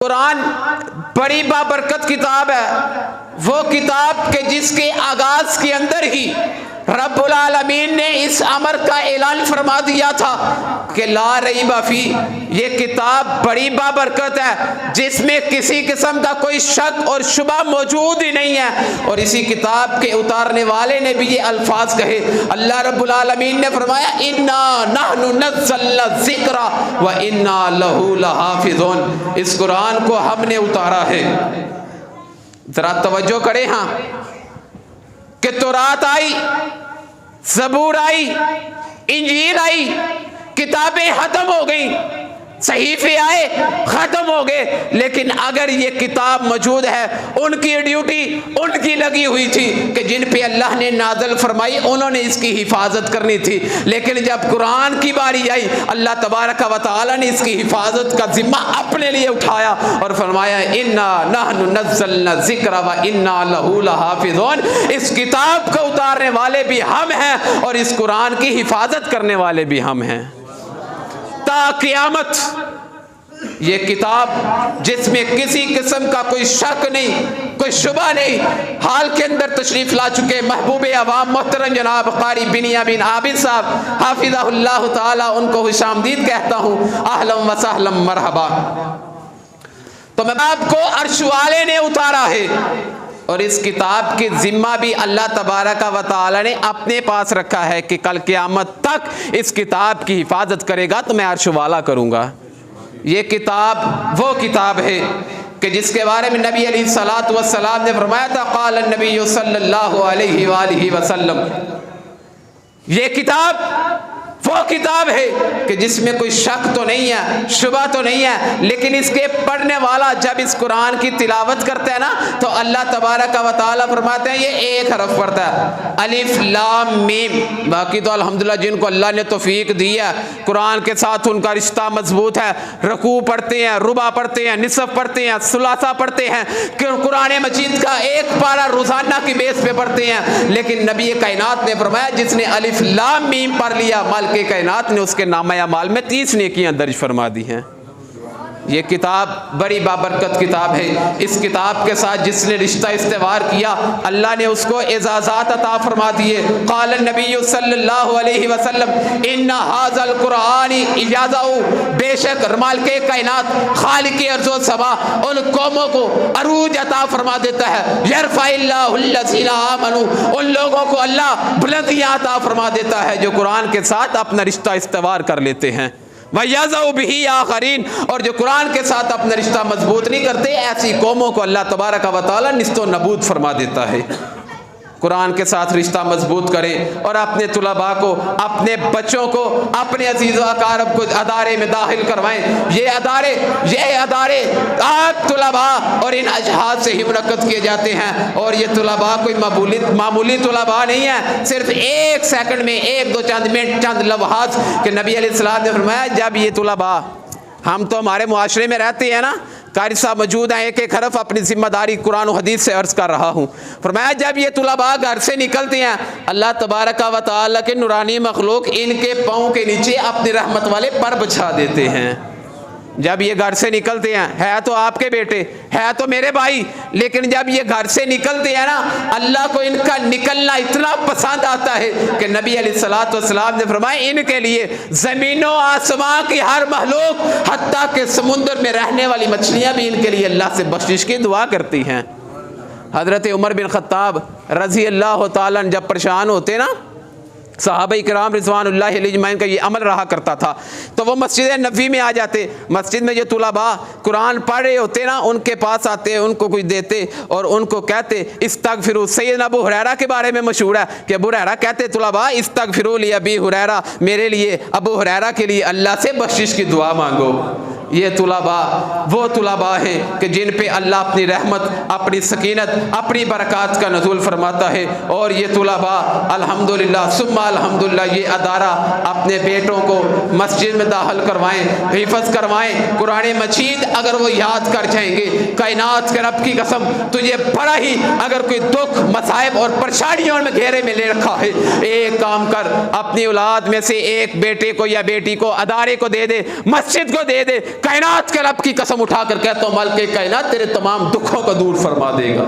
कुरान बड़ी बाबरकत किताब है, वो किताब के जिसके आगाज के अंदर ही रब्बुल आलमीन ने इस अमर का ऐलान फरमा दिया था कि ला रईब फी, ये किताब बड़ी बाबरकत है जिसमें किसी किस्म का कोई शक और शुबा मौजूद ही नहीं है। और इसी किताब के उतारने वाले ने भी ये अल्फाज कहे, अल्लाह रब्बुल आलमीन ने फरमाया इन्ना नहनु नज़्ज़लना ज़िक्रा व इन्ना लहू लहाफ़िज़ून, इस कुरान को हमने उतारा है। जरा तवज्जो करें हाँ, कि तौरात आई, ज़बूर आई, इंजील आई, किताबें खत्म हो गई, सहीफे आए खत्म हो गए, लेकिन अगर ये किताब मौजूद है, उनकी ड्यूटी उनकी लगी हुई थी कि जिन पे अल्लाह ने नाज़िल फरमाई उन्होंने इसकी हिफाजत करनी थी। लेकिन जब कुरान की बारी आई, अल्लाह तबारक व तआला ने इसकी हिफाजत का जिम्मा अपने लिए उठाया और फरमाया इन्ना नहनु नज़्ज़लना ज़िक्रा व इन्ना लहू लहाफ़िज़ून, इस किताब को उतारने वाले भी हम हैं और इस कुरान की हिफाजत करने वाले भी हम हैं ता क़यामत। ये किताब जिसमें किसी किस्म का कोई शक नहीं, कोई शुबा नहीं, हाल के अंदर तशरीफ ला चुके महबूब अवाम मोहतरम जनाब क़ारी बिनियामिन आबिद साहब हाफिज़हुल्लाह ताला, उनको खुशामदीद कहता हूँ, अहलन व सहलन मरहबा। तो मैं आपको अर्श वाले ने उतारा है और इस किताब की जिम्मा भी अल्लाह तबारक व तआला ने अपने पास रखा है कि कल क़यामत तक इस किताब की हिफाजत करेगा तो मैं अर्श वाला करूँगा। ये किताब वो किताब है कि जिसके बारे में नबी अलैहिस्सलातु वस्सलाम ने फरमाया था, क़ाल नबी सल्लल्लाहु अलैहि वसल्लम, ये किताब वो किताब है कि जिसमें कोई शक तो नहीं है, शुबा तो नहीं है, लेकिन इसके पढ़ने वाला जब इस कुरान की तिलावत करता है ना, तो अल्लाह तबारक व तआला फरमाते हैं ये एक हरफ पढ़ता है, अलिफ लाम मीम। बाकी तो अल्हम्दुलिल्लाह जिनको अल्लाह ने तौफीक दी है, कुरान के साथ उनका रिश्ता मजबूत है, रकू पढ़ते हैं, रुबा पढ़ते हैं, निसफ पढ़ते हैं, सुलासा पढ़ते हैं, कुरान मजीद का एक पारा रोजाना की बेस पे पढ़ते हैं। लेकिन नबी कायनात ने फरमाया जिसने अलिफ लाम मीम पढ़ लिया, मालिक कायनात ने उसके नामा अमाल में 30 नेकियां दर्ज फरमा दी हैं। ये किताब बड़ी बाबरकत किताब है। इस किताब के साथ जिसने रिश्ता इस्तेवार किया, अल्लाह ने उसको एजाज़ात अता फरमा दिए। क़ाल नबी सल्लल्लाहु अलैहि वसल्लम इन्ना हाज़ल कुरान इजाज़ाउ, बेशक मालिक कायनात खालिक अर्ज़ व समा उन कौमों को अरूज अता फरमा देता है। यरफ़इल्लाहुल्लज़ीना आमनू, उन लोगों को अल्लाह बुलंदियाँ अता फरमा देता है जो कुरान के साथ अपना रिश्ता इस्तेवार कर लेते हैं। वयज़उ बिही आखरीन, और जो कुरान के साथ अपना रिश्ता मजबूत नहीं करते, ऐसी कौमों को अल्लाह तबारक व तआला निस्तो नबूद फरमा देता है। कुरान के साथ रिश्ता मजबूत करें और अपने तुलबा को, अपने बच्चों को, अपने अजीज़ व अकारब को अदारे में दाखिल करवाएं। ये अदारे आप तुलबा और इन अजहाज से ही मुनक्कद किए जाते हैं और ये तुलबा कोई मामूली तुलबा नहीं है। सिर्फ एक सेकंड में, एक दो चंद मिनट, चंद लम्हात के नबी अलैहिस्सलाम ने फरमाया जब ये तुलबा, हम तो हमारे मुआशरे में रहते हैं ना, कारी साहब मौजूद हैं, एक एक हरफ अपनी जिम्मेदारी कुरान और हदीस से अर्ज कर रहा हूँ। फरमाया जब ये तुलबा घर से निकलते हैं, अल्लाह तबारक व तआला के नूरानी मखलूक इनके पाँव के नीचे अपनी रहमत वाले पर बिछा देते हैं। जब ये घर से निकलते हैं, है तो आपके बेटे, है तो मेरे भाई, लेकिन जब ये घर से निकलते हैं ना, अल्लाह को इनका निकलना इतना पसंद आता है कि नबी अलैहिस्सलातु वस्सलाम ने फरमाया इनके लिए ज़मीनों आसमां की हर महलूक, हत्ता के समुंदर में रहने वाली मछलियां भी इनके लिए अल्लाह से बख्शिश की दुआ करती हैं। हज़रत उमर बिन ख़त्ताब रज़ी अल्लाह तआला जब परेशान होते ना, सहाबा किराम रिज़वानुल्लाहि अलैहिम का ये अमल रहा करता था, तो वो मस्जिद नबी में आ जाते। मस्जिद में जो तुलबा कुरान पढ़ रहे होते ना, उनके पास आते, उनको कुछ देते और उनको कहते इस्तगफिरू। सैयदना अबू हुरैरा के बारे में मशहूर है कि अबू हुरैरा कहते तुलबा इस्तगफिरू लि अबी हुरैरा, मेरे लिए अबू हुरैरा के लिए अल्लाह से बख्शिश की दुआ मांगो। ये तुलबा वो तुलबा हैं कि जिन पे अल्लाह अपनी रहमत, अपनी सकीनत, अपनी बरक़ात का नज़ूल फरमाता है। और ये तुलबा अल्हम्दुलिल्लाह सुम्मा अल्हम्दुलिल्लाह ये अदारा अपने बेटों को मस्जिद में दाखिल करवाएं, हिफ़्ज़ करवाएं। कुरान मजीद अगर वो याद कर जाएंगे, कायनात के रब की कसम तुझे बड़ा ही अगर कोई दुख, मसाइब और परेशानियों में घेरे में ले रखा है, एक काम कर, अपनी औलाद में से एक बेटे को या बेटी को अदारे को दे दे, मस्जिद को दे दे, कायनात के रब की कसम उठाकर कहता हूं, मालिक कायनात तेरे तमाम दुखों को दूर फरमा देगा।